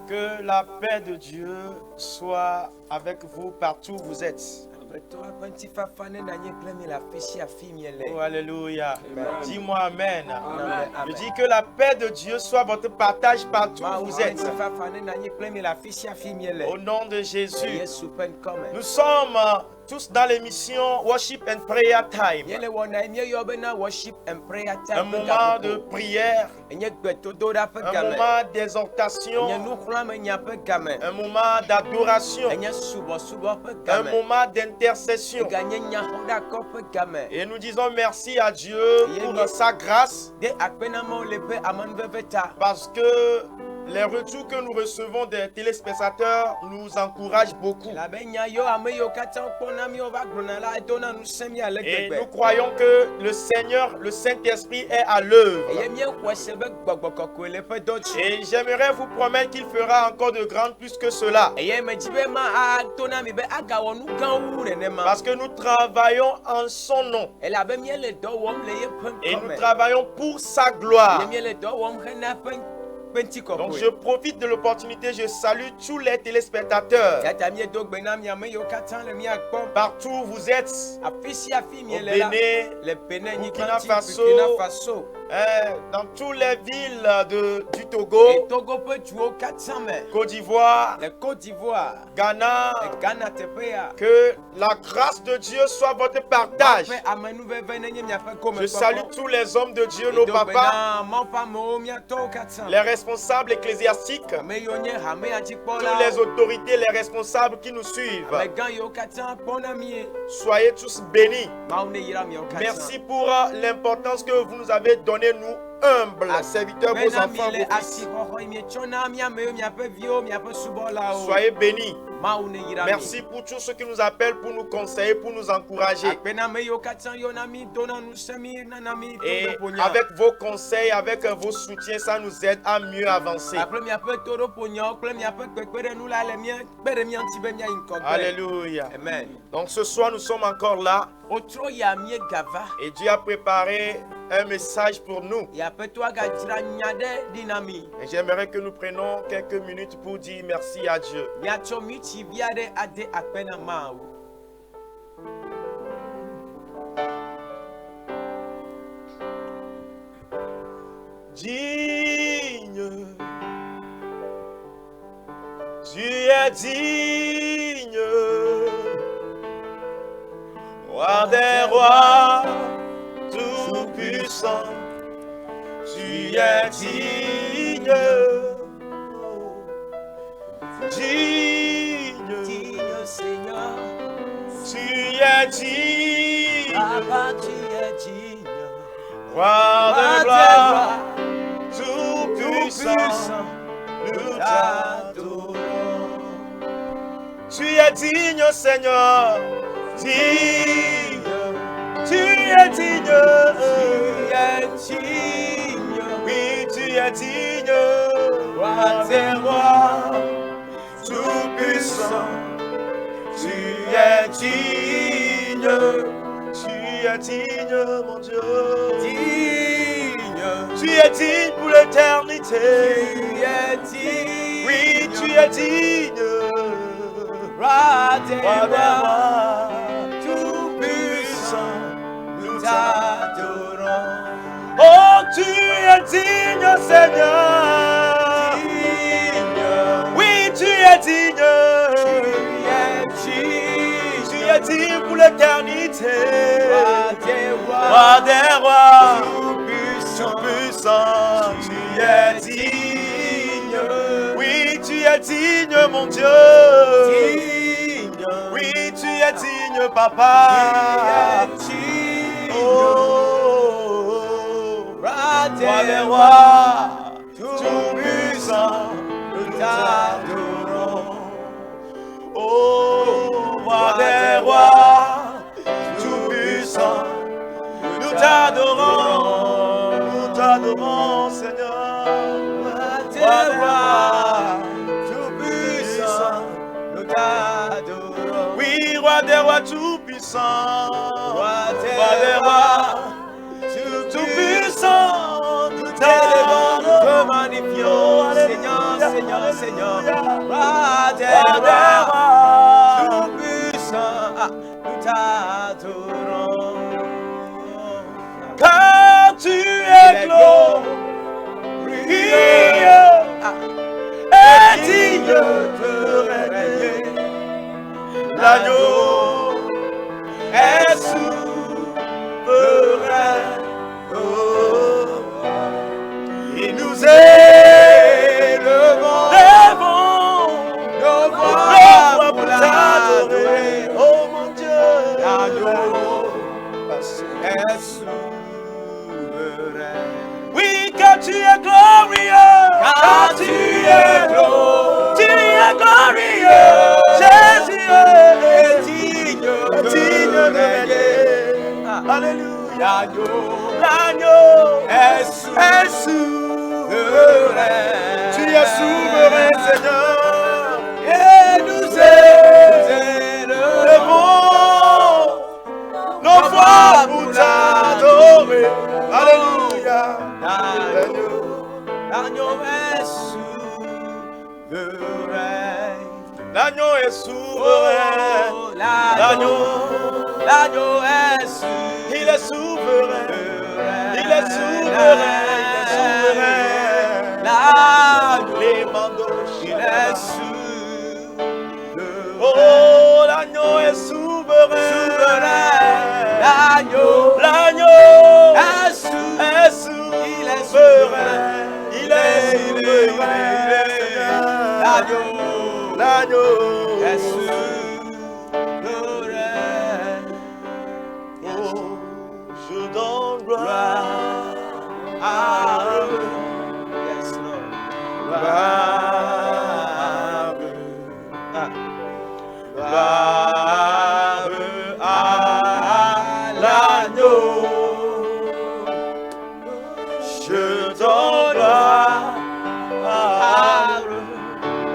Que la paix de Dieu soit avec vous partout où vous êtes. Oh, alléluia. Dis-moi amen. Je dis que la paix de Dieu soit votre partage partout où vous êtes. Au nom de Jésus. Nous sommes tous dans l'émission Worship and Prayer Time. Un moment de prière, un moment d'exhortation, un moment d'adoration, un moment d'intercession. Et nous disons merci à Dieu pour sa grâce, parce que les retours que nous recevons des téléspectateurs nous encouragent beaucoup. Et nous croyons que le Seigneur, le Saint-Esprit est à l'œuvre. Et j'aimerais vous promettre qu'il fera encore de grandes plus que cela. Parce que nous travaillons en son nom. Et nous travaillons pour sa gloire. Donc je profite de l'opportunité, je salue tous les téléspectateurs. Partout où vous êtes, au Bénin, Burkina Faso, dans toutes les villes du Togo, Côte d'Ivoire, Ghana, que la grâce de Dieu soit votre partage. Je salue tous les hommes de Dieu, nos papas, les responsables ecclésiastiques, toutes les autorités, les responsables qui nous suivent. Soyez tous bénis. Merci pour l'importance que vous nous avez donnée, nous humbles serviteurs, vos enfants, vos fils. Soyez bénis. Merci pour tous ceux qui nous appellent pour nous conseiller, pour nous encourager. Et avec vos conseils, avec vos soutiens, ça nous aide à mieux avancer. Alléluia. Amen. Donc ce soir, nous sommes encore là. Et Dieu a préparé un message pour nous. Et j'aimerais que nous prenions quelques minutes pour dire merci à Dieu. Digne, tu es digne, roi des rois, tout puissant, tu es digne, digne, Seigneur, tu es digne, Papa, tu es digne, roi des rois, tout puissant, nous t'adorons. Tu es digne, Seigneur, digne, tu es digne, oui, tu es digne, roi des rois, tout puissant, tu es digne, mon Dieu, digne, tu es digne pour l'éternité, oui, tu es digne, roi des rois, tout puissant, nous t'adorons. Oh, tu es digne, Seigneur, digne, oui, tu es digne, tu es digne pour l'éternité, roi des rois, tout puissant, tu es digne, oui, tu es digne, mon Dieu, digne, oui, tu es digne, Papa, oh, roi des rois, tout puissant, nous t'adorons. Oh, roi des rois, tout puissant, nous t'adorons, Seigneur. Roi des rois, tout puissant, nous t'adorons. Oui, roi des rois, tout puissant, roi des rois, tout puissant, nous t'adorons. Nous te magnifions, Seigneur, Seigneur, Seigneur, roi des rois, tout puissant, nous t'adorons. Car tu es glorieux et digne de régner. L'agneau est souverain. Et nous élevons nos voix pour t'adorer. Oh mon Dieu, l'agneau est souverain. Oui, car tu es glorieux. Car tu es glorieux. Jésus est digne de régner. Alléluia. L'agneau est souverain. Tu es souverain, Seigneur. Et nous élevons nos voix pour t'adorer. Alléluia. L'agneau est souverain. L'agneau est souverain. L'agneau est souverain. Il est souverain. Il est souverain. L'agneau est souverain. Oh, l'agneau est souverain. L'agneau est souverain. Il est souverain. Il est souverain. L'agneau est souverain. Oh, je donne gloire à eux. Yes, Lord. Gloire à l'agneau. Je donne gloire à eux.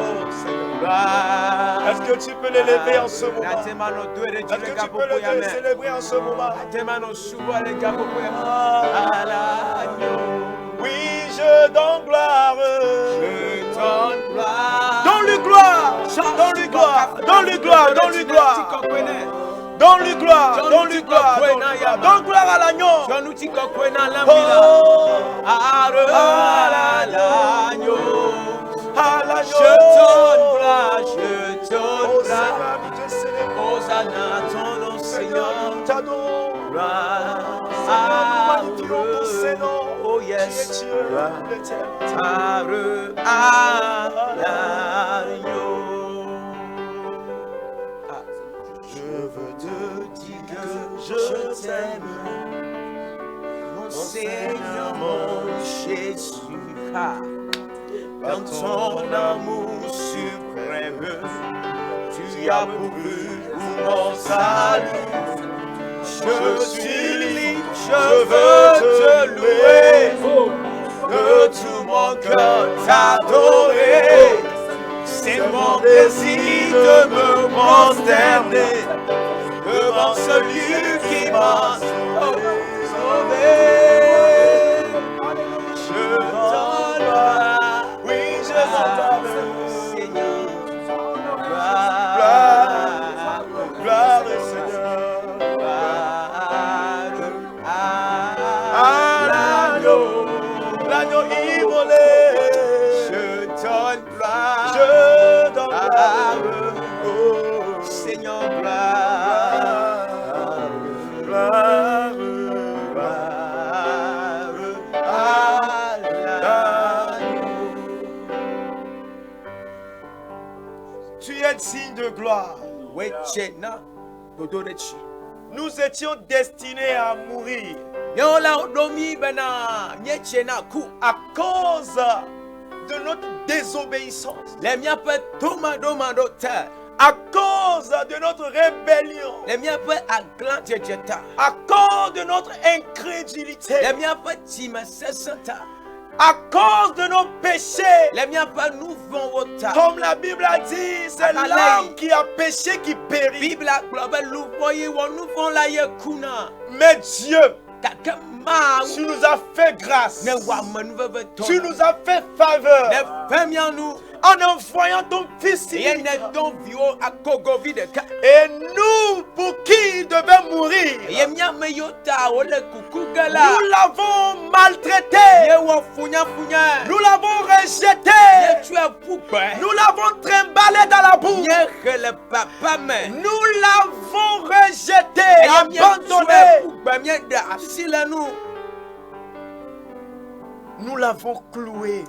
Oh Seigneur. Est-ce que tu peux l'élever en ce moment? Est-ce que tu peux le célébrer en ce moment? Oui, je donne gloire. Je donne gloire. Donne-lui gloire. Donne-lui gloire. Donne-lui gloire. Donne-lui gloire. Donne-lui gloire. Donne-lui gloire. Donne gloire à l'agneau. Oh, à l'agneau. Je donne gloire. Je donne gloire. Hosanna ton nom, Seigneur. Oh yes, je veux te dire que je t'aime, mon Seigneur, mon Jésus. Dans ton amour suprême, tu as pourvu pour mon salut. Je suis libre, je veux te louer, de tout mon cœur t'adorer. C'est mon désir de me prosterner devant celui qui m'a sauvé. Je donne gloire, oui je donne Seigneur, gloire au Seigneur. L'agneau immolé, je donne gloire, oh Seigneur, gloire à l'agneau. Tu es digne de gloire. Nous étions destinés à mourir à cause de notre désobéissance, à cause de notre rébellion, à cause de notre incrédulité, à cause de nos péchés. Comme la Bible a dit, c'est l'homme qui a péché qui périt. Mais Dieu Tu nous as fait grâce. Tu nous as fait faveur. En envoyant ton Fils unique. Et nous, pour qui il devait mourir, nous l'avons maltraité. Nous l'avons rejeté. Nous l'avons trimballé dans la boue. Nous l'avons rejeté, abandonné. Nous l'avons cloué.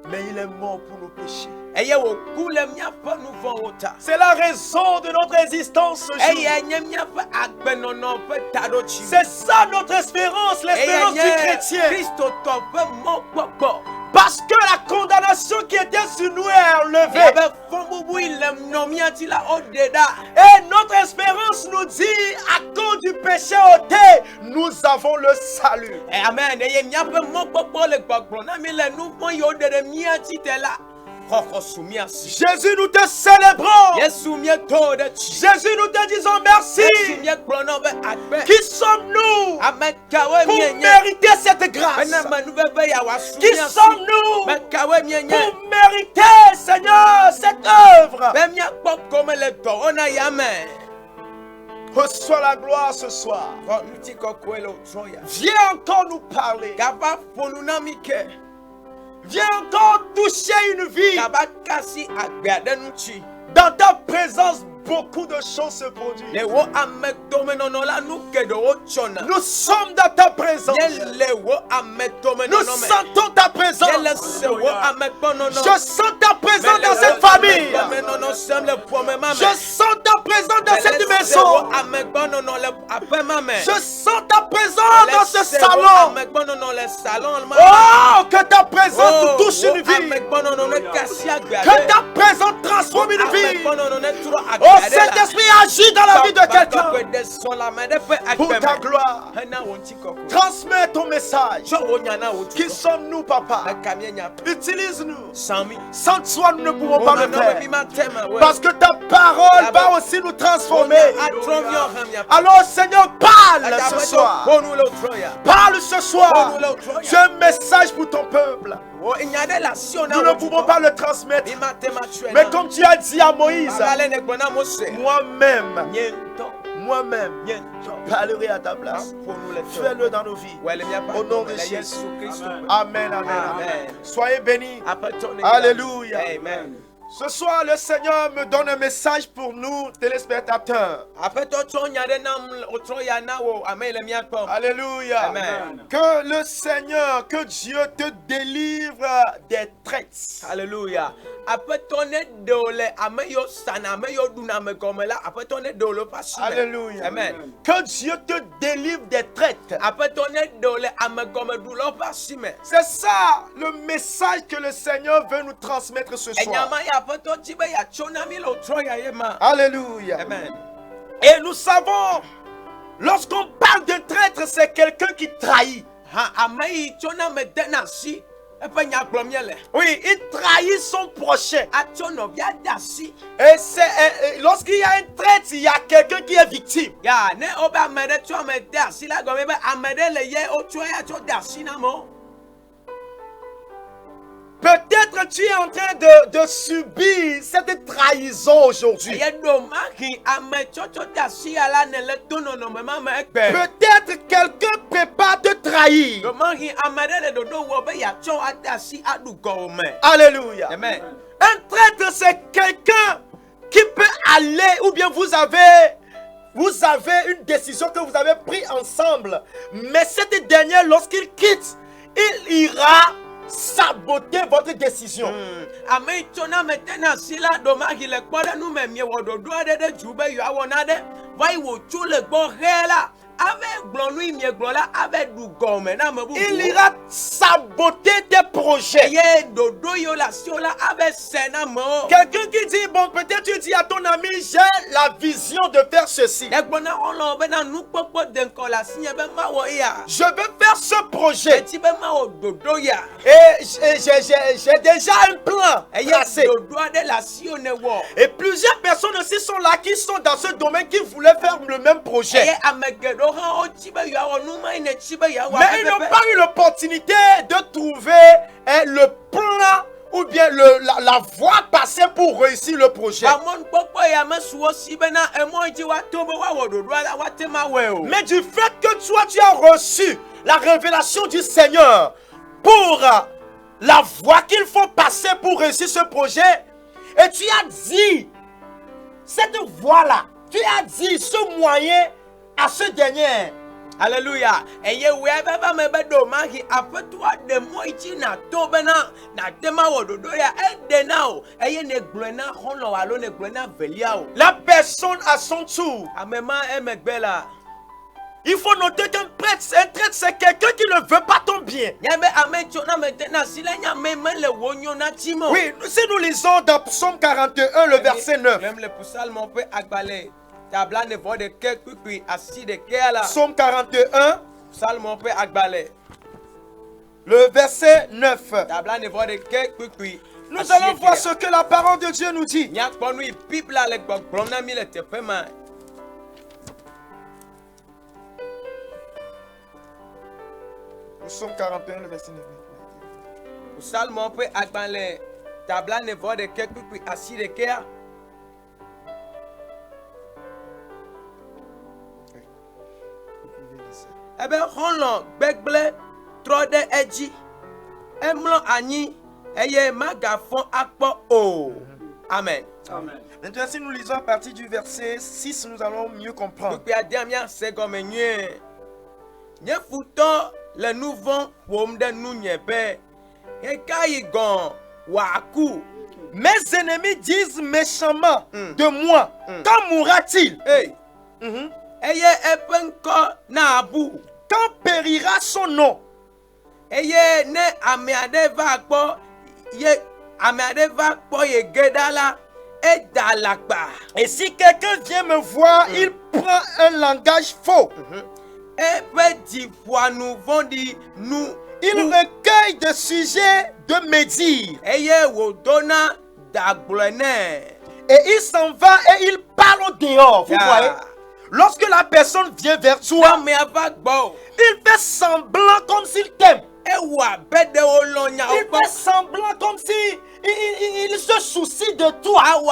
Mais il est mort pour nos péchés. C'est la raison de notre existence ce jour. C'est ça notre espérance, l'espérance du chrétien. Parce que la condamnation qui était sur nous est enlevée. Et notre espérance nous dit, à cause du péché ôté, nous avons le salut. Amen. Jésus, nous te célébrons. Jésus, nous te disons merci. Qui sommes-nous pour mériter cette grâce? Qui sommes-nous pour mériter, Seigneur, cette œuvre? Reçois la gloire ce soir. Viens encore nous parler. Viens encore toucher une vie. Dans ta présence, beaucoup de choses se produisent. Nous sommes dans ta présence. Nous sentons ta présence. Je sens ta présence dans cette famille. Je sens ta présence dans cette maison. Je sens ta présence dans ce salon. Oh, que ta présence touche une vie. Que ta présence transforme une vie. Oh, Saint-Esprit, agit dans la vie de quelqu'un. Pour ta gloire. Transmets ton message. Qui sommes-nous, Papa? Utilise-nous. Sans toi, nous ne pouvons pas le faire. Parce que ta parole va aussi nous transformer. Alors, Seigneur, parle ce soir. Parle ce soir. Tu as un message pour ton peuple. Nous ne pouvons pas le transmettre. Mais comme tu as dit à Moïse, moi-même, je parlerai à ta place. Fais-le dans nos vies. Au nom de Jésus. Amen, amen, amen. Soyez bénis. Alléluia. Amen. Ce soir, le Seigneur me donne un message pour nous, téléspectateurs. Alléluia. Amen. Que le Seigneur, que Dieu te délivre des traites. Alléluia. Alléluia. Amen. Que Dieu te délivre des traites. C'est ça le message que le Seigneur veut nous transmettre ce soir. Alléluia. Amen. Et nous savons, lorsqu'on parle de traître, c'est quelqu'un qui trahit. Oui, il trahit son prochain. Et lorsqu'il y a un traître, il y a quelqu'un qui est victime. Peut-être tu es en train de subir cette trahison aujourd'hui. Peut-être quelqu'un prépare te trahir. Alléluia. Amen. Un traître, c'est quelqu'un qui peut aller, ou bien vous avez une décision que vous avez prise ensemble. Mais cette dernière, lorsqu'il quitte, il ira saboter votre décision. Il ira saboter tes projets. Quelqu'un qui dit, bon, peut-être tu dis à ton ami, j'ai la vision de faire ceci. Je veux faire ce projet. Et j'ai déjà un plan tracé. Et plusieurs personnes aussi sont là qui sont dans ce domaine qui voulaient faire le même projet. Mais ils n'ont pas eu l'opportunité de trouver le plan ou bien la voie passée pour réussir le projet. Mais du fait que toi tu as reçu la révélation du Seigneur pour la voie qu'il faut passer pour réussir ce projet, et tu as dit cette voie-là, tu as dit ce moyen à ce dernier. Alléluia. La personne à son tour. Il faut noter qu'un prêtre, c'est quelqu'un qui ne veut pas ton bien. Oui, si nous lisons dans Psaume 41, le verset 9. Psaume 41, le verset 9. Nous allons voir ce que la parole de Dieu nous dit. Psaume 41, le verset 9. Amen. Maintenant, si nous lisons à partir du verset 6, nous allons mieux comprendre. Mes ennemis disent méchamment de moi. Quand mourra-t-il? Quand périra son nom? Et si quelqu'un vient me voir, il prend un langage faux. Il recueille des sujets de médire. Et il s'en va et il parle au dehors. Vous voyez? Lorsque la personne vient vers toi, il fait semblant comme s'il t'aime. Il fait semblant comme si il se soucie de toi. Oh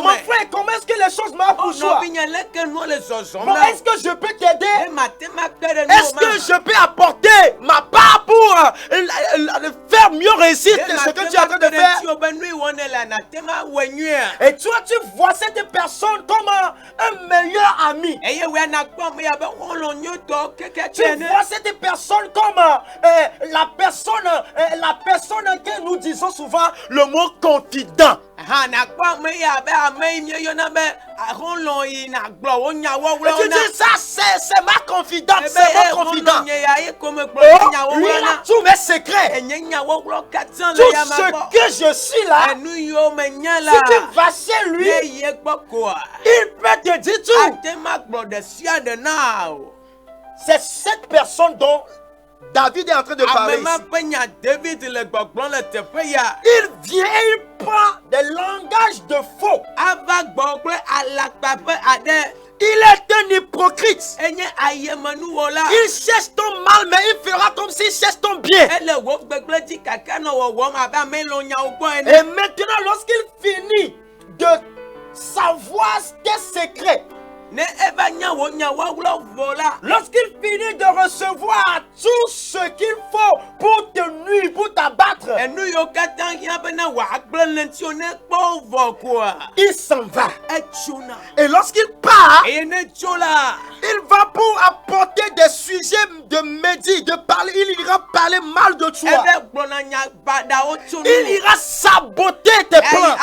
mon frère, comment est-ce que les choses marchent pour toi? Bon, est-ce que je peux t'aider? Est-ce que je peux apporter ma part pour faire mieux réussir ce que tu es en train de faire? Et toi, tu vois cette personne comme un meilleur ami. Tu vois cette personne comme la personne que nous disons souvent le mot confident. Et tu dis ça, c'est ma confidente, c'est mon confident. Oh, lui il a tous mes secrets. Tout ce que je suis là, si tu vas chez lui, il peut te dire tout. C'est cette personne dont David est en train de parler ici. Il vient et il prend des langages de faux. Il est un hypocrite. Il cherche ton mal, mais il fera comme s'il cherche ton bien. Et maintenant, lorsqu'il finit de savoir tes secrets, lorsqu'il finit de recevoir tout ce qu'il faut pour te nuire, pour t'abattre, il s'en va. Et lorsqu'il part, il va pour apporter des sujets de médire, de parler. Il ira parler mal de toi. Il ira saboter tes plans.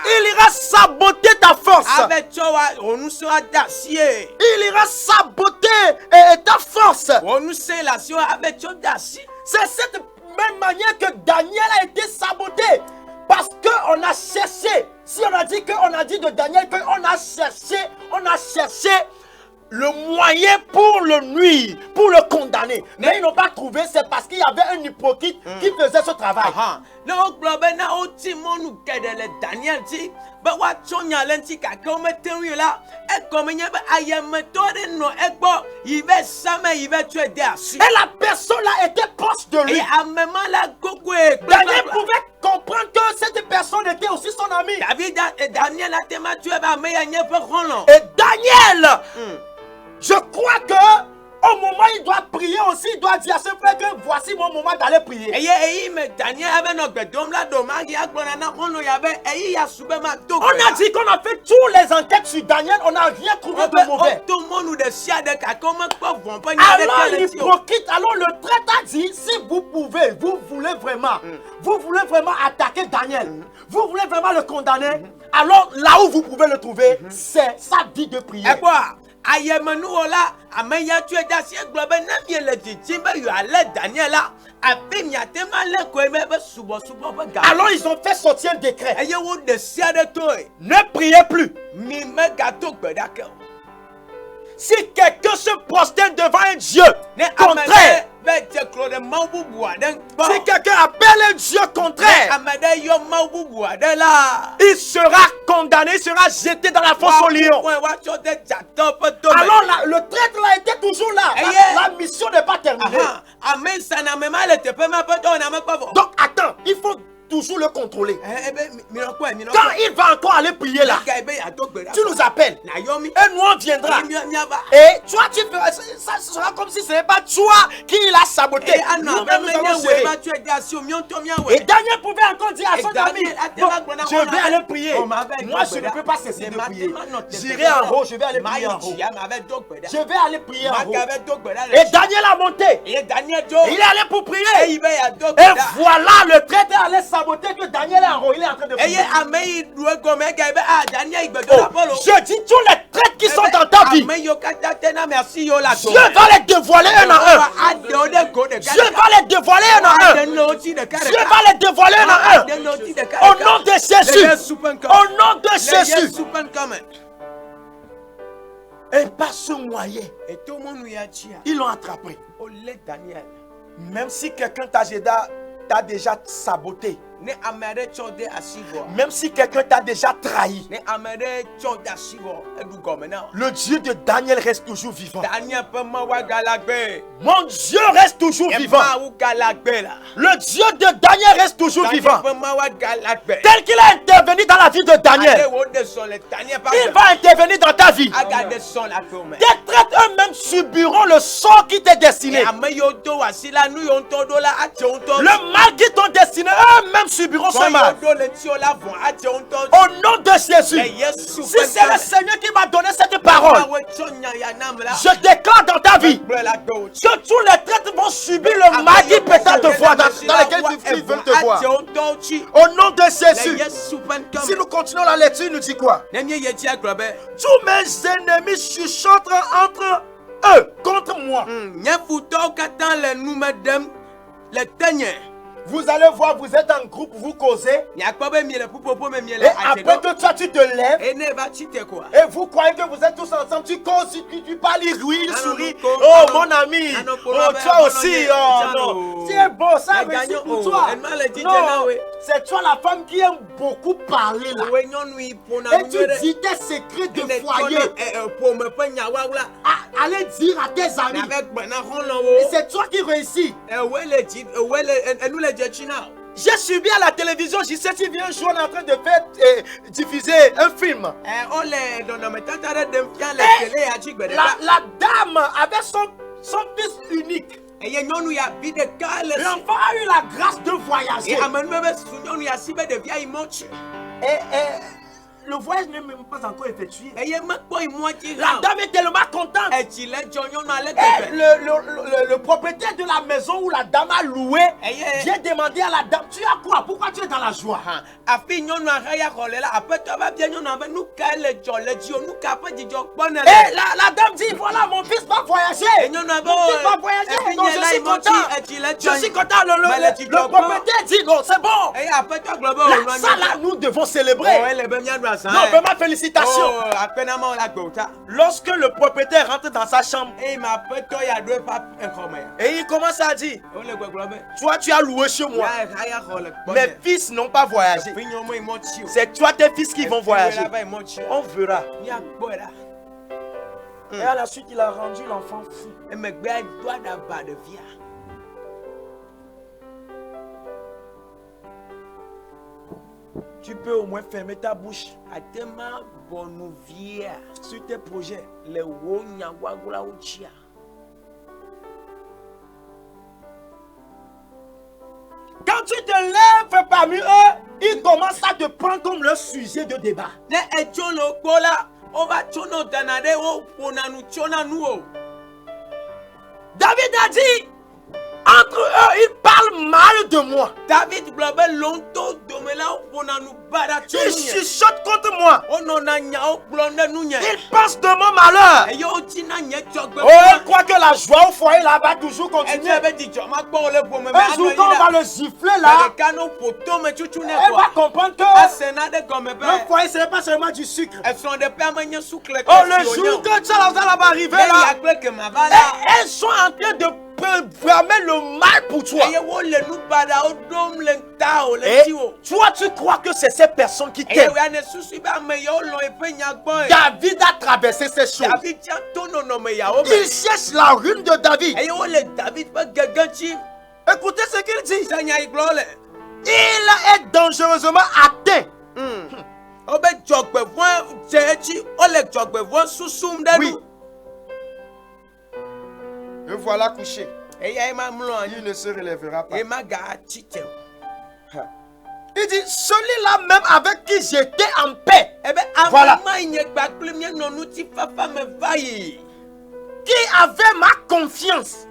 Il ira saboter ta force. Il ira saboter ta force. C'est cette même manière que Daniel a été saboté. Parce qu'on a cherché. Si on a dit de Daniel qu'on a cherché le moyen pour le nuire, pour le condamner. Mais ils n'ont pas trouvé, c'est parce qu'il y avait un hypocrite qui faisait ce travail. Et la personne là était proche de lui. Daniel pouvait comprendre que cette personne était aussi son ami. Et Daniel, je crois que au moment où il doit prier aussi, il doit dire à ce frère que voici mon moment d'aller prier. On a dit qu'on a fait toutes les enquêtes sur Daniel, on n'a rien trouvé de mauvais. Alors l'hypocrite, alors le traître a dit, si vous pouvez, vous voulez vraiment attaquer Daniel, vous voulez vraiment le condamner, alors là où vous pouvez le trouver, c'est sa vie de prière. Alors ils ont fait sortir un décret. Ne priez plus. Si quelqu'un se prosterne devant un Dieu contraire, si quelqu'un appelle un Dieu contraire, il sera condamné, il sera jeté dans la fosse au lion. Alors là, le traître là était toujours là. La mission n'est pas terminée. Donc attends, il faut toujours le contrôler. Quand il va encore aller prier là, tu nous appelles et nous on viendra. Et toi tu feras, ça sera comme si ce n'est pas toi qui l'a saboté. Nous-mêmes nous allons gérer. Et Daniel pouvait encore dire à son ami, je vais aller prier. Moi je ne peux pas cesser de prier. J'irai en haut, je vais aller prier en haut. Je vais aller prier en haut. Et Daniel a monté. Il est allé pour prier. Et voilà, le traître allait saboter que Daniel est en haut. Il est en train de prier. Je dis tous les traîtres qui sont dans ta vie, Dieu va les dévoiler un à un. Dieu va les dévoiler un à un. Dieu va les dévoiler un à un. Au nom de Jésus. Au nom de Jésus. Et par ce moyen, ils l'ont attrapé. Même si quelqu'un t'a déjà saboté, même si quelqu'un t'a déjà trahi, le Dieu de Daniel reste toujours vivant. Mon Dieu reste toujours vivant. Le Dieu de Daniel reste toujours vivant. Tel qu'il a intervenu dans la vie de Daniel, il va intervenir dans ta vie. Tes traîtres eux-mêmes subiront le sort qui t'est destiné. Le mal qui t'ont destiné, eux-mêmes subiront ce mal. Au nom de Jésus. Si c'est le Seigneur qui m'a donné cette parole, je déclare dans ta vie que tous les traîtres vont subir le mal qui peut te voir, dans lequel ils veulent te voir. Au nom de Jésus. Si nous continuons la lecture, il nous dit quoi? Tous mes ennemis chuchotent entre eux contre moi. Vous allez voir, vous êtes en groupe, vous causez. Et après que toi tu te lèves, et vous croyez que vous êtes tous ensemble, tu causes, tu parles, il rit, il sourit. Oh mon ami, oh toi aussi, oh non. C'est bon, ça réussit pour toi. Non, c'est toi la femme qui aime beaucoup parler là. Et tu dis tes secrets de foyer. Allez dire à tes amis. Et c'est toi qui réussis. J'ai subi à la télévision, je sais si vient un jour on est en train de faire diffuser un film. La dame avait son fils unique. L'enfant a eu la grâce de voyager. le voyage n'est même pas encore effectué. La La dame est tellement contente. Et le propriétaire de la maison où la dame a loué vient demander à la dame, tu as quoi? Pourquoi tu es dans la joie? Et la dame dit, voilà, mon fils va voyager. Mon fils va voyager. Donc je suis content. Je suis content. Le propriétaire dit, non, c'est bon. Ça là, nous devons célébrer. Non, vraiment, félicitations. Lorsque le propriétaire rentre dans sa chambre, et il commence à dire, toi tu as loué chez moi, mes fils n'ont pas voyagé, c'est toi tes fils qui vont voyager, on verra. Et à la suite il a rendu l'enfant fou. Tu peux au moins fermer ta bouche sur tes projets. Quand tu te lèves parmi eux, ils commencent à te prendre comme leur sujet de débat. David a dit, entre eux, ils parlent mal de moi. Ils chuchotent contre moi. Ils pensent de mon malheur. Oh, ils croient que la joie au foyer là va toujours continuer. Un jour quand on va le gifler là, elle va comprendre que le foyer ce n'est pas seulement du sucre. Oh, le jour que Tchalazala va arriver là, elles sont en train de vraiment le mal pour toi. Et toi tu crois que c'est ces personnes qui t'aiment. David a traversé ces choses. Il cherche la ruine de David. Écoutez ce qu'il dit. Il est dangereusement atteint. Oui. Le voilà couché. Il ne se relèvera pas. Il dit, celui-là même avec qui j'étais en paix. Voilà. Qui avait ma confiance.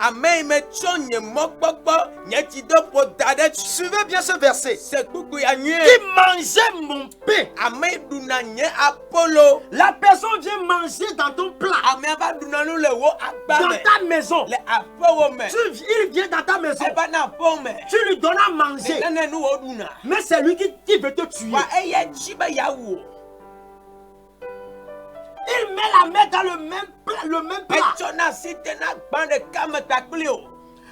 Suivez bien ce verset. Qui mangeait mon pain. La personne vient manger dans ton plat. Dans ta maison. Il vient dans ta maison. Tu lui donnes à manger. Mais c'est lui qui veut te tuer. Il met la main dans le même plat.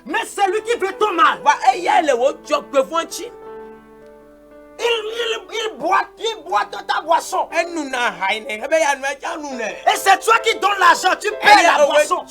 Mais c'est lui qui veut ton mal. Il boit de ta boisson. Et c'est toi qui donnes l'argent, tu payes la boisson.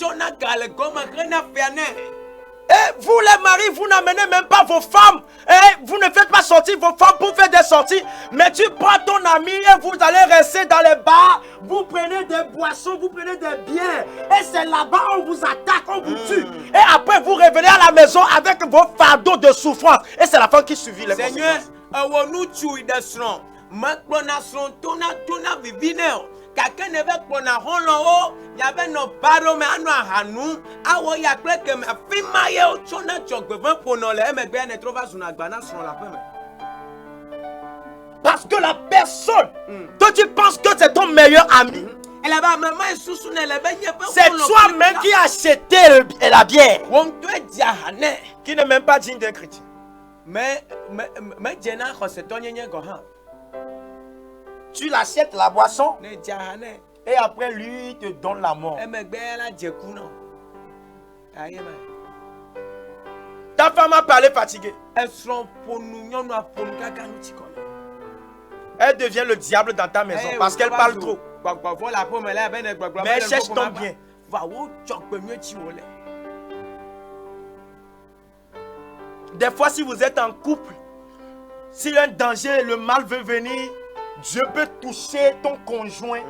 Et vous les maris, vous n'amenez même pas vos femmes. Et vous ne faites pas sortir vos femmes pour faire des sorties. Mais tu prends ton ami et vous allez rester dans les bars. Vous prenez des boissons, vous prenez des bières. Et c'est là-bas on vous attaque, on vous tue. Et après vous revenez à la maison avec vos fardeaux de souffrance. Et c'est la femme qui subit les conséquences. Quelqu'un ne veut qu'on a rollo, il y avait nos barreaux, mais on a hanou. Ah ouais, il y a plein que ma fille m'a eu, tu n'as pas pour nous les mais bien ne trouve pas une agbana sur la femme. Parce que la personne que tu penses que c'est ton meilleur ami, c'est toi-même qui as acheté la bière, qui n'est même pas digne d'un chrétien. Mais c'est ton tu l'achètes la boisson et après lui il te donne la mort. Ta femme a parlé fatiguée. Elle devient le diable dans ta maison parce qu'elle parle trop. Mais elle cherche ton bien. Des fois si vous êtes en couple, s'il y a un danger, le mal veut venir, Dieu peut toucher ton conjoint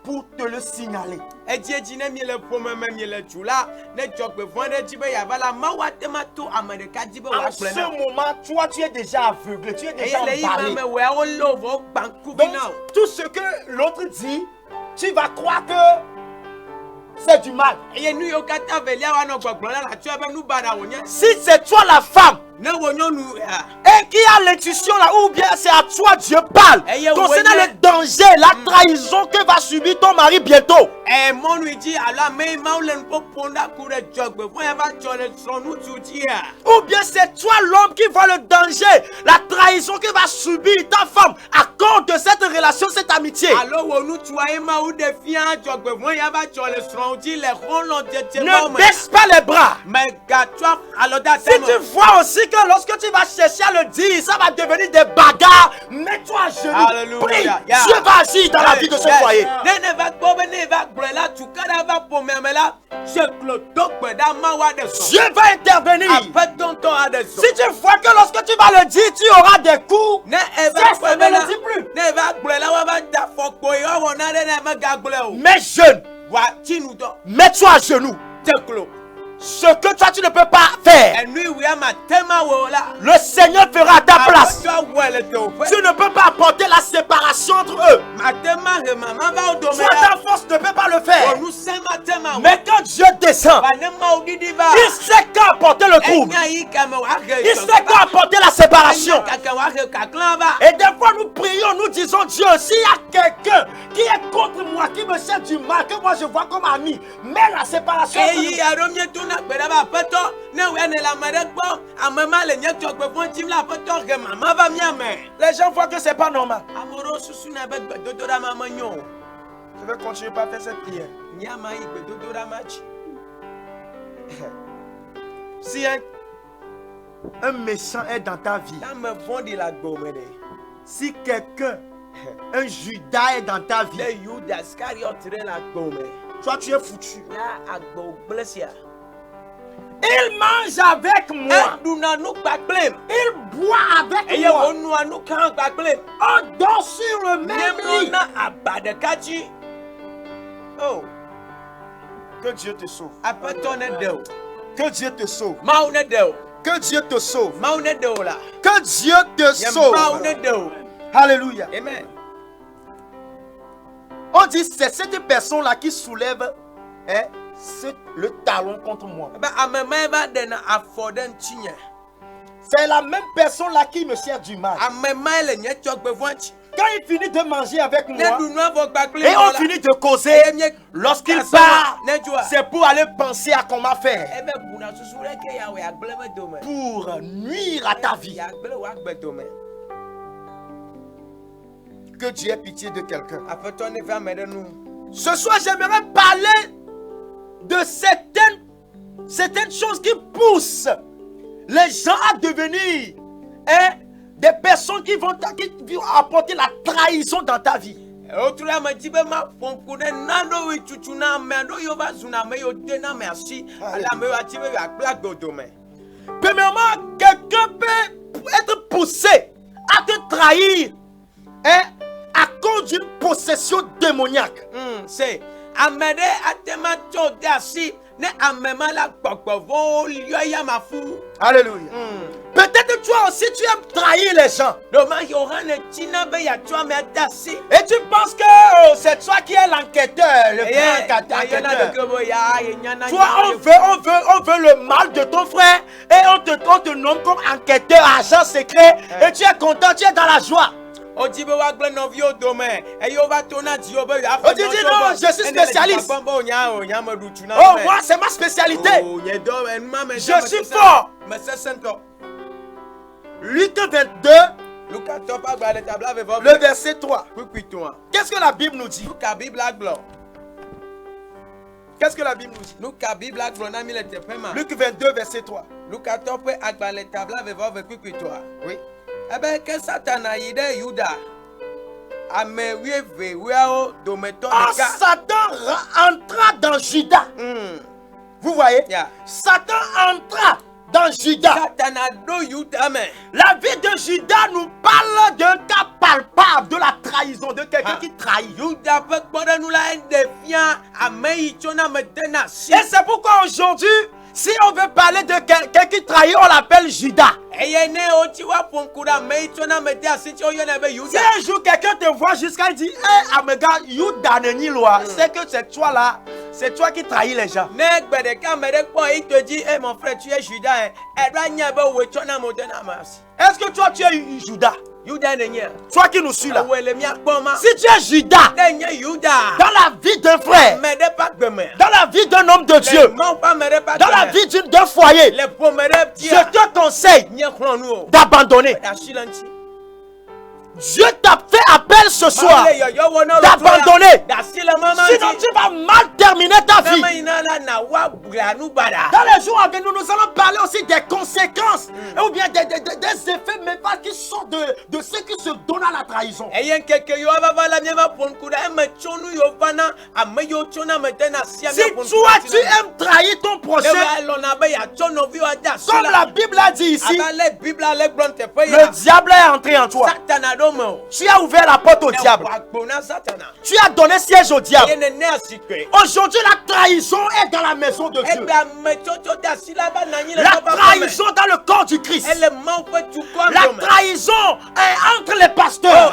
pour te le signaler. En ce moment, toi, tu es déjà aveuglé, tu es déjà emballé. Donc, tout ce que l'autre dit, tu vas croire que c'est du mal. Si c'est toi la femme, et qui a l'intuition là, ou bien c'est à toi Dieu parle concernant le danger, la trahison que va subir ton mari bientôt. Ou bien c'est toi l'homme qui voit le danger, la trahison que va subir ta femme à cause de cette relation, cette amitié. Ne baisse pas les bras. Si tu vois aussi que lorsque tu vas chercher à le dire, ça va devenir des bagarres, mets-toi à genoux. Prie. Dieu va agir dans la vie de ce foyer. Dieu va intervenir. Si tu vois que lorsque tu vas le dire, tu auras des coups, ne le dis plus. Mais jeune, mets-toi à genoux. Ce que toi tu ne peux pas faire, le Seigneur fera à ta place. Tu ne peux pas apporter la séparation entre eux. Toi ta force ne peut pas le faire. Mais quand Dieu descend, il sait quand apporter le trouble. Il sait quand apporter la séparation. Et des fois nous prions, nous disons Dieu, s'il y a quelqu'un qui est contre moi, qui me cherche du mal, que moi je vois comme ami, mets la séparation. Les gens voient que c'est pas normal. Je vais continuer par faire cette prière. Si un méchant est dans ta vie, si quelqu'un, un Judas est dans ta vie, toi tu es foutu. Il mange avec moi. Il boit avec moi. On dort sur le même lit. Oh. Que Dieu te sauve. Que Dieu te sauve. Que Dieu te sauve. Que Dieu te sauve. Alléluia. Amen. On dit c'est cette personne-là qui soulève le talon contre moi. C'est la même personne-là qui me sert du mal. Quand il finit de manger avec moi et on finit de causer, lorsqu'il part, c'est pour aller penser à comment faire pour nuire à ta vie. Que Dieu ait pitié de quelqu'un. Ce soir, j'aimerais parler de certaines choses qui poussent les gens à devenir des personnes qui vont apporter la trahison dans ta vie. Premièrement, quelqu'un peut être poussé à te trahir à cause d'une possession démoniaque. C'est Alléluia. Peut-être toi aussi tu aimes trahir les gens. Et tu penses que c'est toi qui es l'enquêteur, le grand enquêteur. Toi, on veut le mal de ton frère et on te nomme comme enquêteur, agent secret. Et tu es content, tu es dans la joie. On dit non, je suis spécialiste. Oh, moi, c'est ma spécialité. Je suis fort. Luc 22, le verset 3. Qu'est-ce que la Bible nous dit? Qu'est-ce que la Bible nous dit? Luc 22, verset 3. Oui. Satan entra dans Judas. Vous voyez? Satan entra dans Judas. La vie de Judas nous parle d'un cas palpable de la trahison, de quelqu'un qui trahit. Et c'est pourquoi aujourd'hui, si on veut parler de quelqu'un qui trahit, on l'appelle Judas. Si un jour quelqu'un te voit jusqu'à dire, hey, Amega, Judas n'est loi, c'est que c'est toi là, c'est toi qui trahis les gens. Il te dit, hey, mon frère, tu es Judas. Est-ce que toi tu es Judas? Toi qui nous suis là. Si tu es Judas, dans la vie d'un frère, dans la vie d'un homme de Dieu, dans la vie d'un foyer, je te conseille d'abandonner. Dieu t'a fait appel ce soir d'abandonner. Sinon tu vas mal terminer ta vie. Dans les jours à venir, nous allons parler aussi des conséquences ou bien des effets même pas qui sont de ceux qui se donnent à la trahison. Si toi tu aimes trahir ton prochain, comme la Bible a dit ici, le diable est entré en toi. Tu as ouvert la porte au diable. Tu as donné siège au diable. Aujourd'hui, la trahison est dans la maison de Dieu. La trahison dans le corps du Christ. La trahison est entre les pasteurs.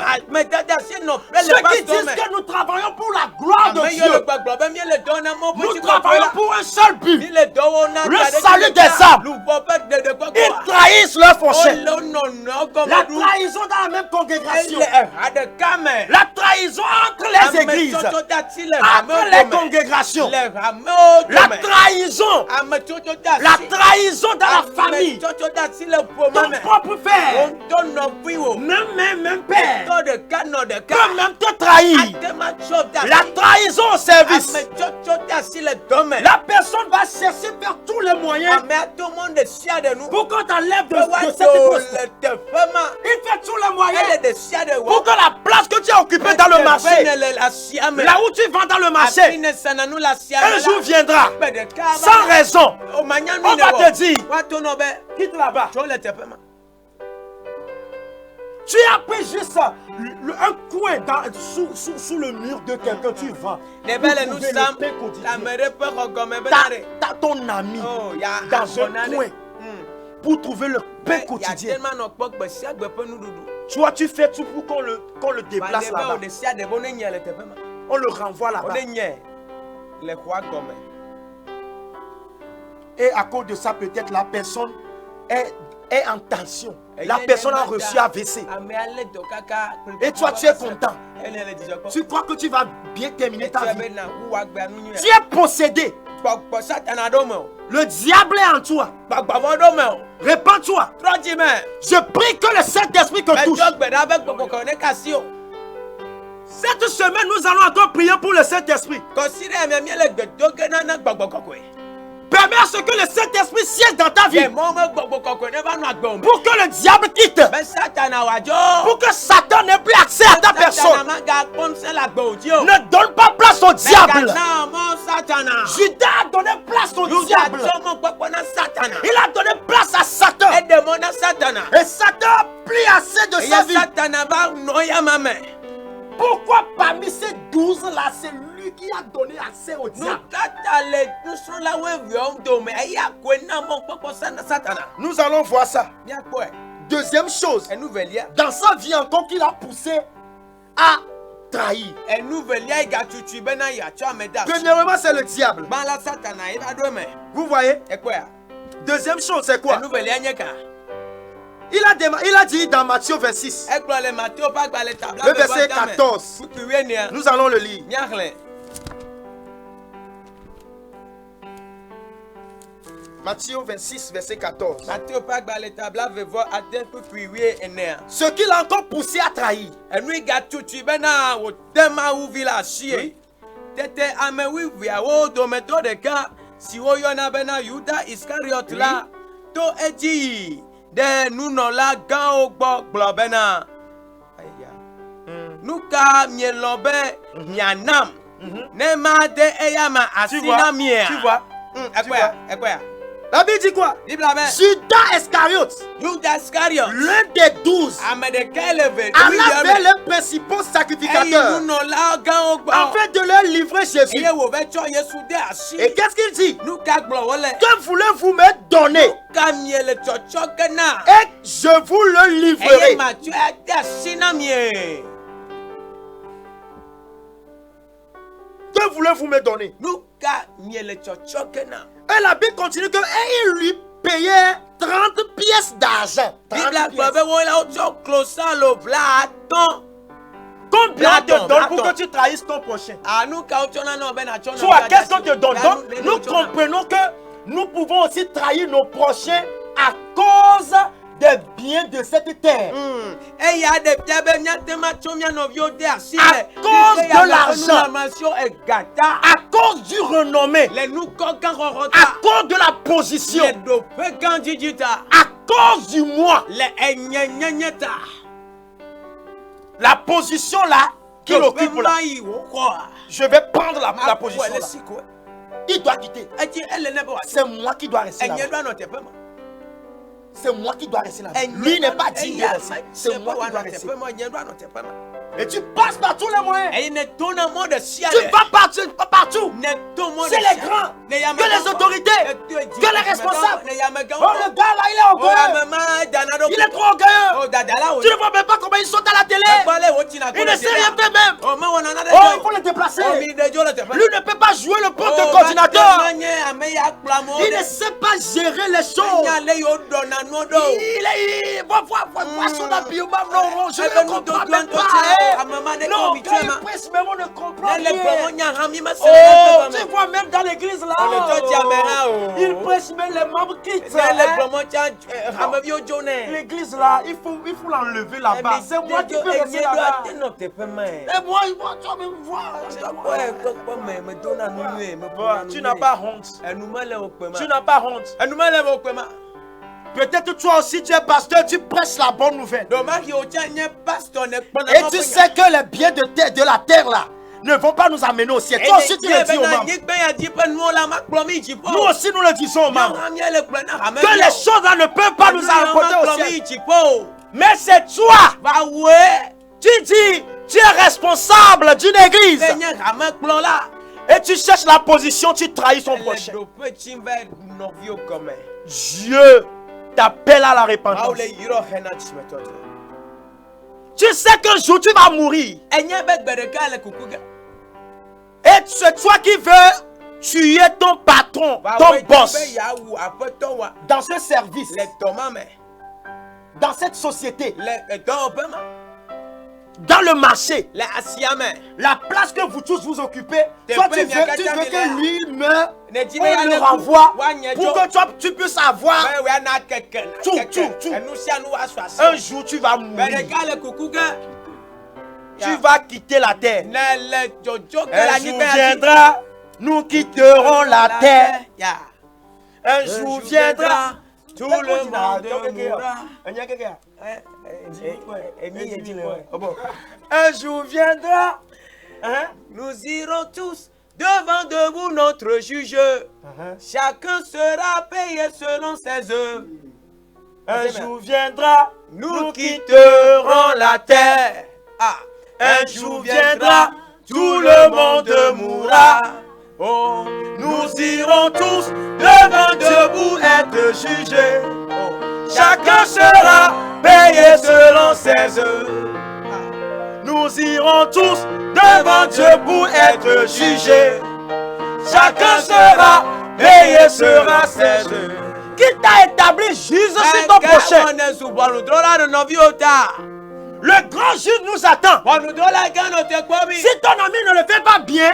Ceux qui disent que nous travaillons pour la gloire de Dieu. Nous travaillons pour un seul but. Le salut des âmes. Ils trahissent leur prochain. La trahison dans la même congrégation. La trahison entre les églises, entre les congrégations, la trahison dans la famille, ton propre frère, même père, peut même te trahir. La trahison au service, la personne va chercher par tous les moyens pour qu'on t'enlève de cette poste. Il fait tous les moyens pour que la place que tu as occupée dans le marché, là où tu vends dans le marché, un jour viendra, sans raison, on va te dire, quitte là-bas. Tu as pris juste un coin sous le mur de quelqu'un, tu vends. T'as ton ami dans un coin pour trouver le pain quotidien. Toi, tu fais tout pour qu'on le déplace là-bas. On le renvoie là-bas. Et à cause de ça, peut-être la personne est en tension. La personne a reçu AVC. Et toi, tu es content. Tu crois que tu vas bien terminer ta vie. Tu es possédé. Le diable est en toi. Répands-toi. Je prie que le Saint-Esprit te touche. Cette semaine, nous allons encore prier pour le Saint-Esprit. Permets à ce que le Saint-Esprit siège dans ta vie. Pour que le diable quitte. Pour que Satan n'ait plus accès à ta personne. Ne donne pas place au diable. Judas a donné place au diable. Il a donné place à Satan. Et Satan a pris assez de sa vie. Pourquoi parmi ces 12 là, c'est lui qui a donné assez au diable? Nous allons voir ça. Deuxième chose, dans sa vie encore qu'il a poussé à trahir. Premièrement, c'est le diable. Vous voyez? Deuxième chose, c'est quoi? Il a dit dans Matthieu 26, le verset 14. Nous allons le lire. Matthieu 26, verset 14. Ce qu'il a encore poussé à trahir. De nous non la gan o gbo bena nous ka mielobe mianam ne ma de eyama asina mia. Tu vois? La Bible dit quoi? Judas Iscariote, l'un des 12, en avait les principaux sacrificateurs, afin de leur livrer Jésus. Et qu'est-ce qu'il dit? Que voulez-vous me donner? Et je vous le livrerai. Que voulez-vous me donner? Et la Bible continue que il lui payait 30 pièces d'argent. Combien te donne pour que tu trahisses ton prochain? Soit qu'est-ce qu'on te donne? Donc, nous comprenons que nous pouvons aussi trahir nos prochains à cause des biens de cette terre. À cause de l'argent, à cause du renommée, à cause de la position, à cause du moi. La position là qu'il occupe là, je vais prendre la position là. Il doit quitter. C'est moi qui dois rester là. C'est moi qui dois rester là. Lui n'est pas digne de rester. C'est moi qui dois rester. Et tu passes par tous les moyens. Tu vas partout. C'est les grands, que les autorités, que les responsables. Oh, le gars là, il est orgueilleux. Il est trop orgueilleux. Tu ne vois même pas comment il saute à la télé. Il ne sait rien faire même. Oh, il faut le déplacer. Lui ne peut pas jouer le poste de coordinateur. Il ne sait pas gérer les choses. Il va voir son habillement. Non, je ne comprends même pas. Non, quand il presse même, on ne comprend rien. Oh, tu vois même dans l'église là, il presse même, les membres quittent. L'église là, il faut l'enlever là-bas. C'est moi qui peux rester là-bas. Et moi, tu vas me voir. Tu n'as pas honte. Tu n'as pas honte. Peut-être toi aussi tu es pasteur, tu prêches la bonne nouvelle. Et tu sais que les biens de la terre là ne vont pas nous amener au ciel. Toi aussi tu le dis aux membres. Nous aussi nous le disons aux membres. Que les choses là ne peuvent pas nous apporter au ciel. Mais c'est toi. Tu dis, tu es responsable d'une église. Et tu cherches la position, tu trahis ton prochain. Dieu t'appelle à la repentance. Tu sais qu'un jour tu vas mourir. Et c'est toi qui veux tuer ton patron, ton boss. Dans ce service, dans cette société, dans le marché, la place que vous tous vous occupez, toi tu veux que lui meure, on le renvoie pour que toi tu puisses avoir tout. Un jour tu vas mourir. Tu vas quitter la terre. Un jour viendra, nous quitterons la terre. Un jour viendra, tout le monde mourra. Un jour viendra, nous irons tous devant debout notre juge. Chacun sera payé selon ses œuvres. Un jour viendra, nous quitterons la terre. Un jour viendra, tout le monde mourra. Oh, nous irons tous devant debout être jugés. Chacun sera payé selon ses œuvres. Nous irons tous devant debout être jugés. Chacun sera payé selon ses œuvres. Qui t'a établi juge sur ton prochain? Le grand juge nous attend. Si ton ami ne le fait pas bien,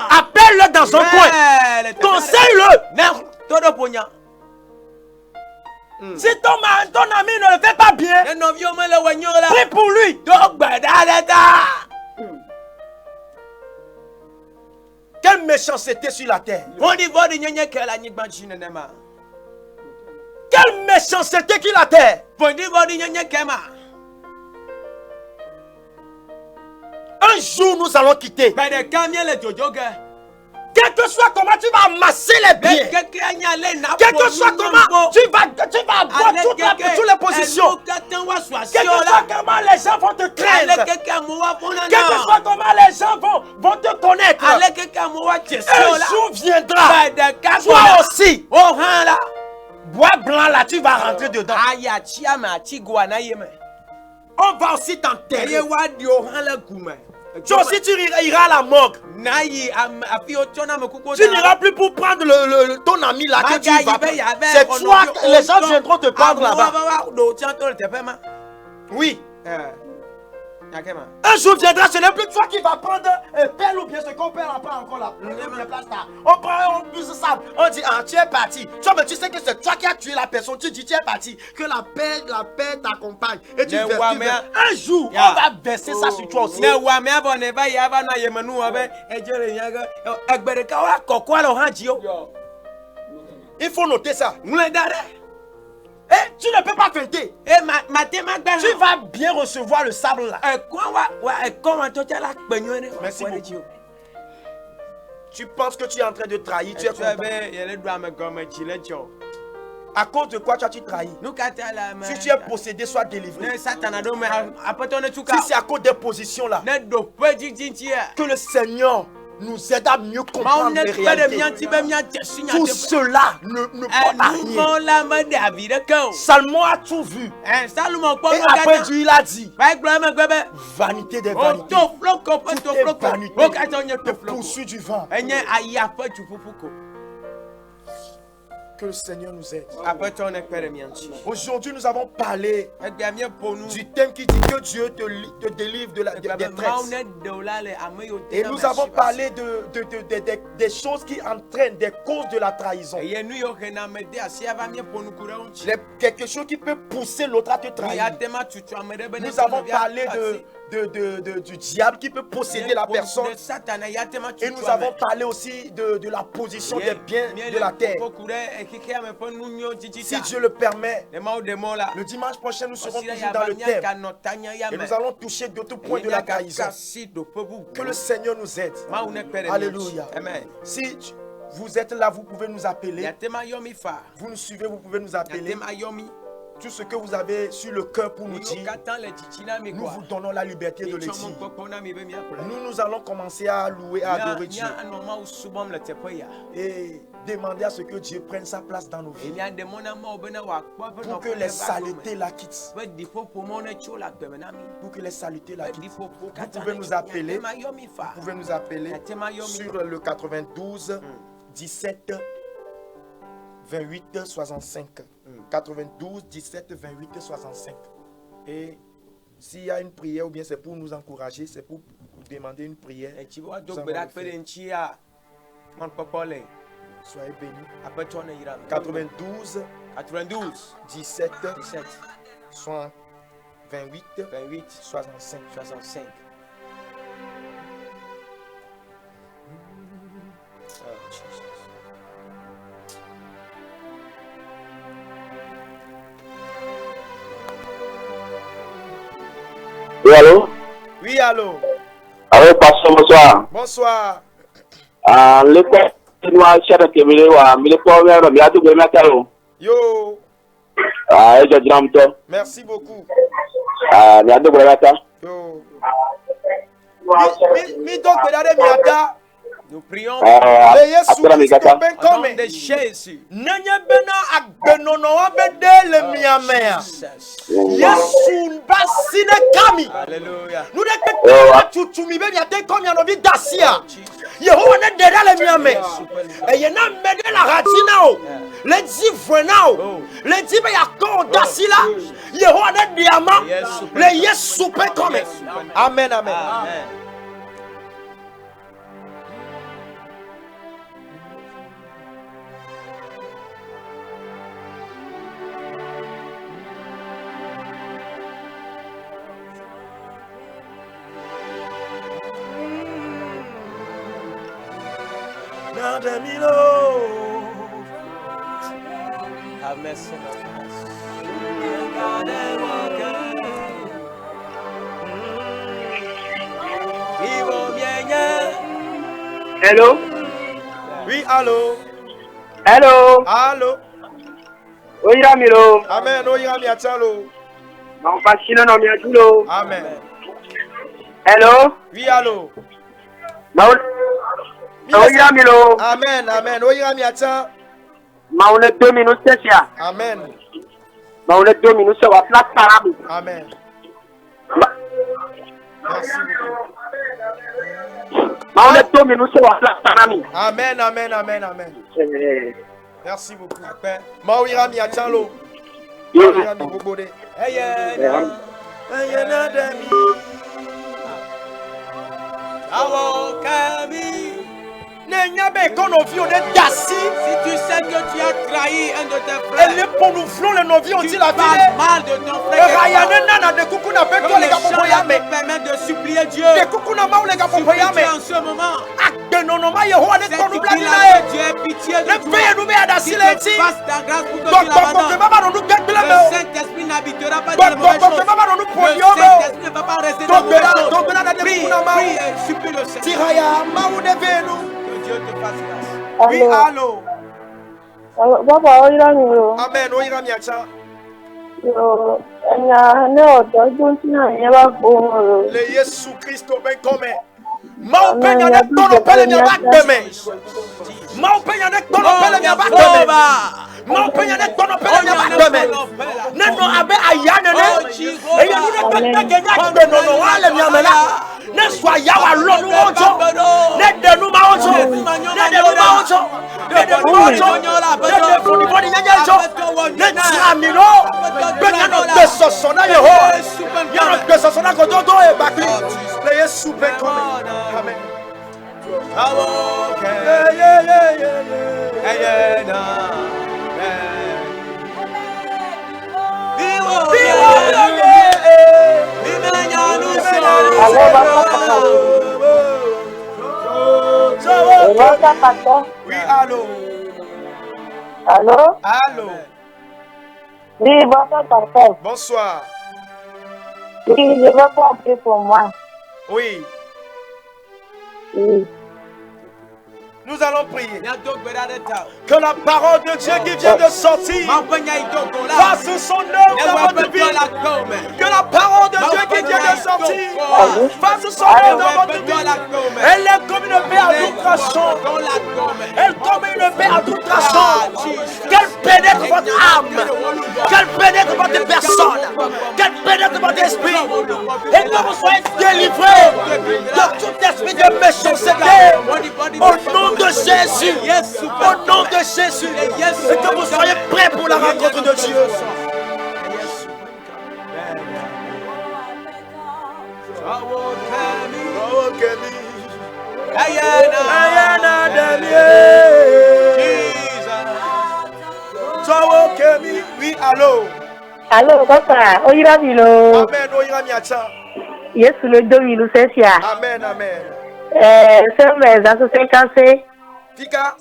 appelle-le dans un coin. Conseille-le. Si ton ami ne le fait pas bien, prie pour lui. Quelle méchanceté sur la terre. Quelle méchanceté qui la terre. Un jour nous allons quitter. Quel que soit comment tu vas amasser les biens, Quel que soit comment, tu vas avoir toutes les positions. Quel que soit comment les gens vont te craindre. Quel que soit comment les gens vont te connaître. Un jour viendra. Toi aussi. Bois blanc là, tu vas rentrer dedans. On va aussi t'enterrer. Tu aussi, tu iras à la morgue. Tu n'iras plus pour prendre ton ami là que tu vas. C'est toi, les gens viendront te prendre là-bas. Oui. Un jour viendra, ce n'est plus toi qui vas prendre un pelle ou bien ce qu'on perd après encore la place là. On prend, on buse ça. On dit, ah, tu es parti. Toi, mais tu sais que c'est toi qui as tué la personne. Tu dis, tu es parti. Que la paix t'accompagne. Et tu veux. Un jour, on va verser ça sur toi aussi. Il faut noter ça. Eh, tu ne peux pas feinter. Tu vas bien recevoir le sable là. Merci beaucoup. Tu penses que tu es en train de trahir. Tu es content. À cause de quoi tu as-tu trahi? Si tu es possédé, sois délivré. Si c'est à cause des positions là, que le Seigneur nous aide à mieux comprendre les réalités. Tout cela ne porte à rien. Salomon a tout vu. Et après Dieu, il a dit, vanité des vanités. Tout est vanité. Le poursuit du vent. Que le Seigneur nous aide. Aujourd'hui, nous avons parlé du thème qui dit que Dieu te délivre des détresse. Et nous avons parlé des choses qui entraînent des causes de la trahison. Quelque chose qui peut pousser l'autre à te trahir. Nous avons parlé du diable qui peut posséder la personne. Et nous avons parlé aussi de la position des biens de la terre. Si Dieu le permet, le dimanche prochain, nous serons toujours dans le thème. Et nous allons toucher d'autres points de la trahison. Que le Seigneur nous aide. Alléluia. Si vous êtes là, vous pouvez nous appeler. Vous nous suivez, vous pouvez nous appeler. Tout ce que vous avez sur le cœur pour nous dire, nous vous donnons la liberté de le dire. Nous allons commencer à louer, à adorer Dieu. Et demander à ce que Dieu prenne sa place dans nos vies. Pour que les saletés la quittent. Pour que les saletés la quittent. Vous pouvez nous appeler. Vous pouvez nous appeler sur le 92 17 28 65. 92 17 28 65. Et s'il y a une prière ou bien c'est pour nous encourager, c'est pour demander une prière. Soyez bénis. 92 17 28 65. Oui, allô? Oui, allô? Allô, pasteur, bonsoir. Bonsoir. Yo. Merci beaucoup. Yo. Nous prions pour de Jésus. Alléluia. Amen, amen. Hello? Oui, allô? Hello. Allô. Oyira milo. Amen. Oyira mi atalo. Non fascino non mi ajulo. Amen. Hello. Oui, allô. Oyira milo. Amen. Amen. Oyira mi ata. Maune 2 minutes sia. Amen. Maune 2 minutes wa flat parabu. Amen. Merci beaucoup. Maune 2 minutes wa flat parabu. Amen. Amen. Amen. Amen. Merci beaucoup. Maouira mi atalo. Maouira mi bobode. Ayena demi. Awo Kami. Nenyabe konofio de dasi. Si tu sais que tu as trahi un de tes frères, Et les ponuflons les novios ont dit la tu parles vie. mal de ton Et frère. Rayane nana de kukuna Que beto les les gars gens popoyame. te permettent de supplier Dieu. De kukuna maou les gars Supplie popoyame. Dieu en ce moment. Akde nonoma Yehowa ne C'est konu qui blani dit na là e. que tu aies pitié de Ne toi. paye nous à Qu'il dasile te eti. fasse ta grâce pour que tu Donc l'abandonnes. maman nous get Le blame. Saint-Esprit n'habitera pas dans les Donc mauvaises choses. maman nous Le pognon. Saint-Esprit ne va pas rester dans les mauvaises choses. Donc là Prie, prie et supplie le Seigneur. Tiraya maou de venu. Que Dieu te fasse grâce. Oui, allô. Baba oyira milo. Amen. Oyira mi ata. Yo, enya ne odogun ti na yen ba gbo. Le Yesu Christo ben come. Mau penya ne tono pele mi abagbeme. Mau penya ne tono pele mi abagbeme. Mau penya ne tono pele mi abagbeme. Ne no abe ayane ne. Eye nu ne peke ke nya gbe no no wale mi amela. Ne so aya wa lo nu ojo. Ne de nu ma ojo. Ne de nu ma ojo. Ne de nu ma ojo. Ne de fu ni body nya ojo. Ne tira mi no. Penya no de so so na Yehowa. Ya no de so so na ko do do e bakli. Le Yesu ben come. Amen. Oui, allô. Allô? Allô. Oui, bonsoir, papa. Bonsoir. Oui, je veux pas prier pour moi. Oui. Oui. Nous allons prier. Que la parole de Dieu qui vient de sortir fasse son œuvre dans votre vie. Que la parole de Dieu qui vient de sortir fasse son œuvre dans votre vie. Elle est comme une paix à tout tranchant. Elle est comme une paix à tout tranchant. Qu'elle pénètre votre âme. Qu'elle pénètre votre personne. Qu'elle pénètre votre esprit. Et que vous soyez délivrés de tout esprit de méchanceté. Au nom de Jésus, au nom de Jésus, et que vous soyez prêts pour la rencontre de Dieu. Oui, allô. Allô, papa. Oyira milo. Amen, oyira miacha. Yesu le 2000 sesia. Amen, amen. C'est mes associés. Fika,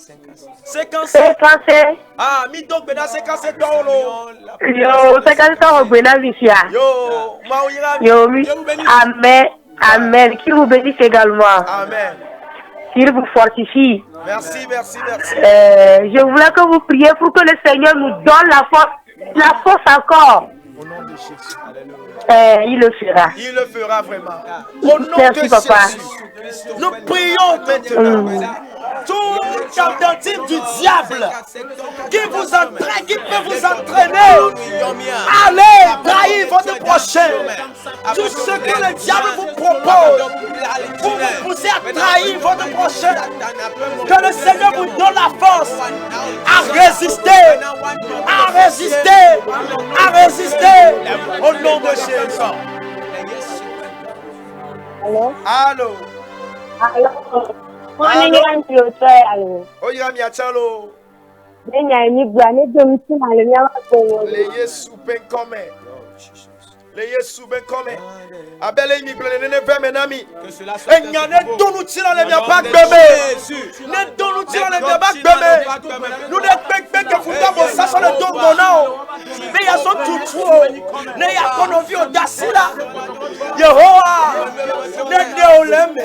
c'est quand C'est cassé. Ah, mi donc bena c'est quand c'est toi lo. Yo, c'est cassé au Bena Vicia. Yo, ma oyira. Yo, oui. Amen. Amen. Qu'il vous bénisse également. Amen. Qu'il vous fortifie. Merci, merci, merci. Je voulais que vous priez pour que le Seigneur nous donne la force encore. Au nom de Jésus. Il le fera. Il le fera vraiment. Au nom Merci, de papa. Jésus. Nous prions maintenant. Toute tentative du diable qui vous entraîne, qui peut vous entraîner, allez trahir votre prochain. Tout ce que le diable vous propose pour vous pousser à trahir votre prochain, que le Seigneur vous donne la force à résister, à résister, à résister au nom de Jésus. Allô? Allô. Allô? Allô? Oyira miachalo. Le Yesu ben come. Le Yesu ben come. Abele mi plene ne ve menami. Enya ne donu tira le mia ba gbeme. Ne donu tira le mia ba gbeme. Nous ne pekpe que futa bo saso le dongo nao. Ne ya so tutu. Ne ya kono vi odasila. Yehowa. Ne de oleme.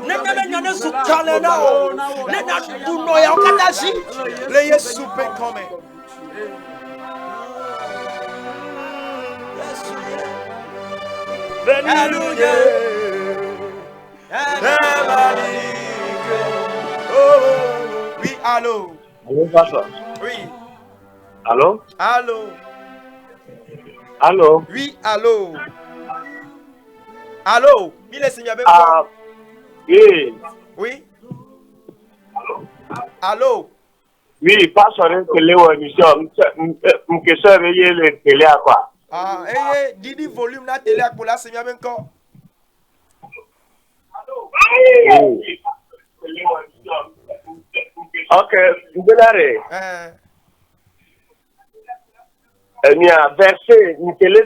Nene me nyane sukale na o. Nena duno ya okadashi. Le Yesu pe come. Hallelujah. Oh, oui, allô. Allô, pasteur. Oui. Allô? Allô. Allô? Oui, allô. Allô. Il est signé avec Ah, oui. Oui. Allô. Oui, pasteur, télé ou émission. Je suis réveillé le télé à quoi? Ah, Didi volume la télé pour la signé avec quoi? Oui. Ok, Mbelare. Il y a un verset,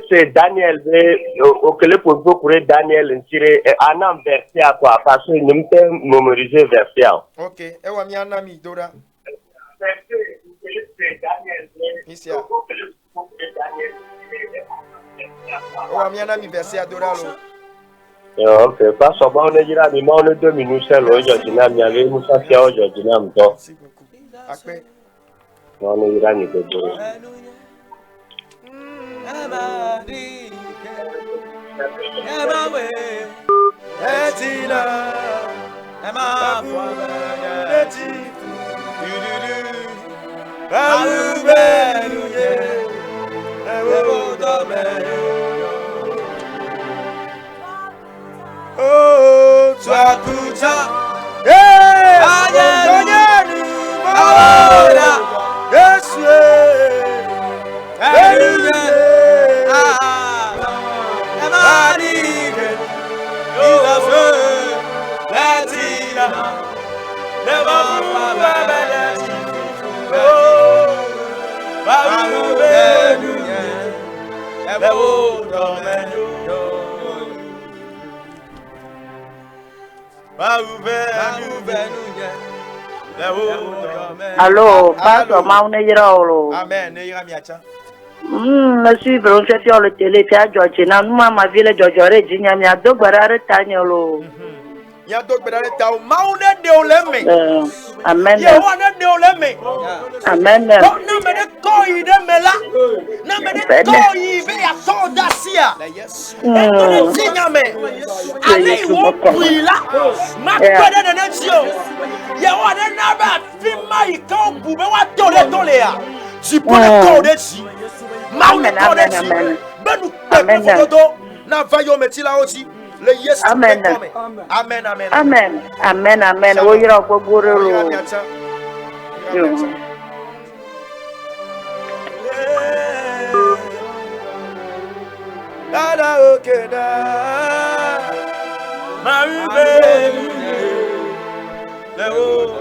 c'est Daniel, auquel pour Daniel, un an verset à quoi? Parce que nous peux mémoriser verset. Ok, et on a mis un ami, Dora. Verset, c'est Daniel. Ici. On a mis un ami verset à Dora. Ok, parce que on est là, mais on est 2 minutes seul aujourd'hui. On y avait une chance aujourd'hui. Merci beaucoup. Après. On est là, nous devons. Oh, toi Kucha, Allô, pasteur Maunejirolo. Amen. Neyiramiacha. Monsieur Bronche sur le télé, Pia Georgina, nous ma ville Georgore, Jinia, Mia Dogbara Tanyolo. Ya Dogbara Tao, Maune de Oleme. Amen. Ya Wana de Oleme. Amen. Na me de koi de mela. Na me de koi be ya soda sia. Etone zinyame. Ale wo brila. Ma kwede de netio. Ya wana na ba fima iko bube wa tole ya. Tu peux le corps ici. Amen, amen, amen. Amen. Na vayo metila aussi. Le yes. Amen. Amen, amen. Amen. Amen, amen. O yira ko gororo. Dada okeda. Marube. Le o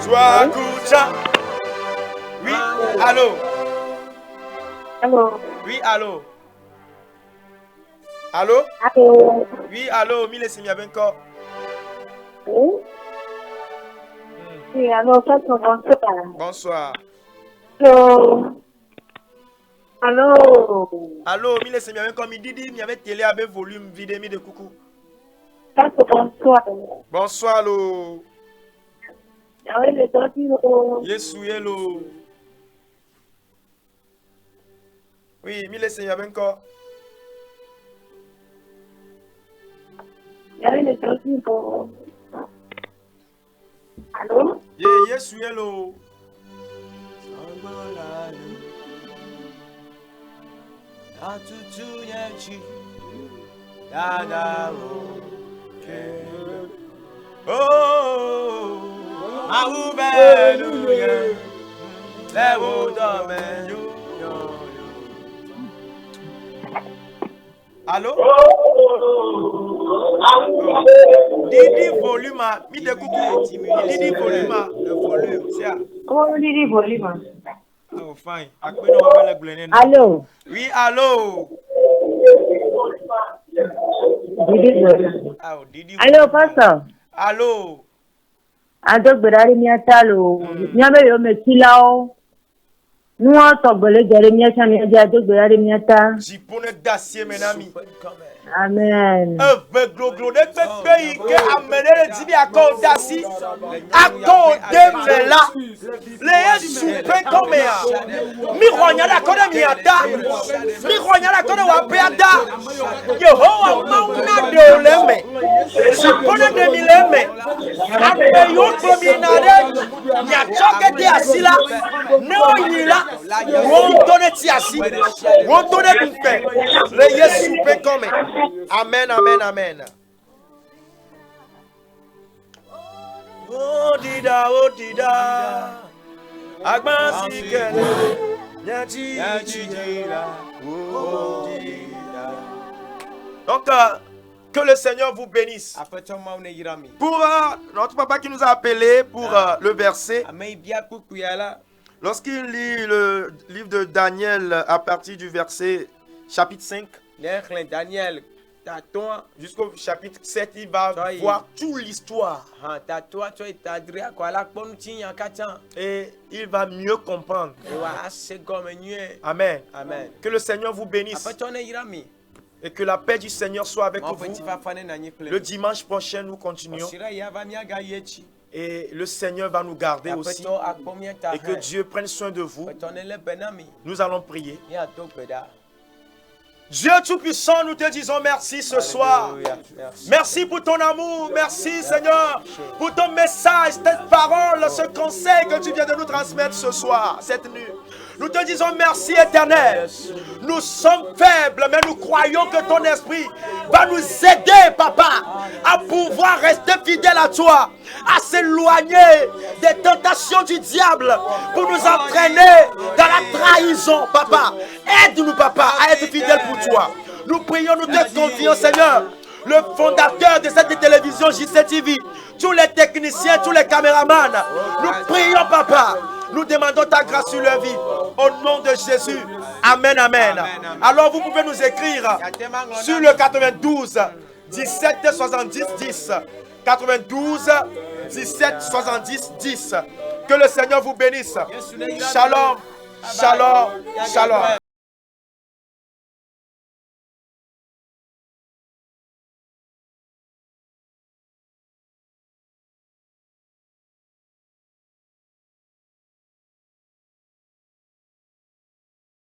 Toi Kucha. Oui, allô. Allô. Oui, allô. Allô? Allô. Oui, allô, Mille Simia Benko. Oui. Oui, allô, bonsoir. Bonsoir. Allô. Allô. Allô, Mille Simia Benko, mi didi, mi avait télé avec volume vidéo de coucou. Bonsoir. Bonsoir, allô. Yesu, hello. Oui, Mille Simia Benko. Allô? Yes, hello. Oh, allô? Didi volume, mi de coucou. Didi volume, le volume. Oh, Didi volume. Oh, fine. Allô? Oui, allô? Didi volume. Oh, Didi volume. Allô, pasteur? Allô? Adok berari miatalo. Nyame yo metila o. Nous, on s'obole Jérémie, Chamia, Diado, Béarimiata. Jipone d'acier, mes amis. Amen. Gloglo de pays que amener le dibi à Kodasi. À Kodem là. Les soupe comme ya. Mironya la Koda miata. Mironya la Koda wapeada. Yehowa mauna de leme. Jipone de mileme. Ame yon premier nare. Nya choke de asila. Neo yila. Wondone ti asi. Wondone kumpe. Le yesupe comme. Amen, amen, amen. Oh dida, oh dida. Agbansi kele. Nyati dida. Oh dida. Donc, que le Seigneur vous bénisse. Pour notre papa qui nous a appelé pour le verset. Lorsqu'il lit le livre de Daniel à partir du verset chapitre 5. Daniel. Jusqu'au chapitre 7, il va voir toute l'histoire. Et il va mieux comprendre. Amen. Amen. Que le Seigneur vous bénisse. Et que la paix du Seigneur soit avec vous. Le dimanche prochain, nous continuons. Et le Seigneur va nous garder aussi. Et que Dieu prenne soin de vous. Nous allons prier. Dieu Tout-Puissant, nous te disons merci ce soir. Merci pour ton amour. Merci Seigneur pour ton message, cette parole, ce conseil que tu viens de nous transmettre ce soir, cette nuit. Nous te disons merci éternel. Nous sommes faibles, mais nous croyons que ton esprit va nous aider, papa, à pouvoir rester fidèles à toi, à s'éloigner des tentations du diable pour nous entraîner dans la trahison, papa. Aide-nous, papa, à être fidèles pour toi. Nous prions, nous te confions, Seigneur, le fondateur de cette télévision JCTV, tous les techniciens, tous les caméramans. Nous prions, papa. Nous demandons ta grâce sur leur vie. Au nom de Jésus. Amen, amen. Alors vous pouvez nous écrire sur le 92 17 70 10. 92 17 70 10. Que le Seigneur vous bénisse. Shalom, shalom, shalom.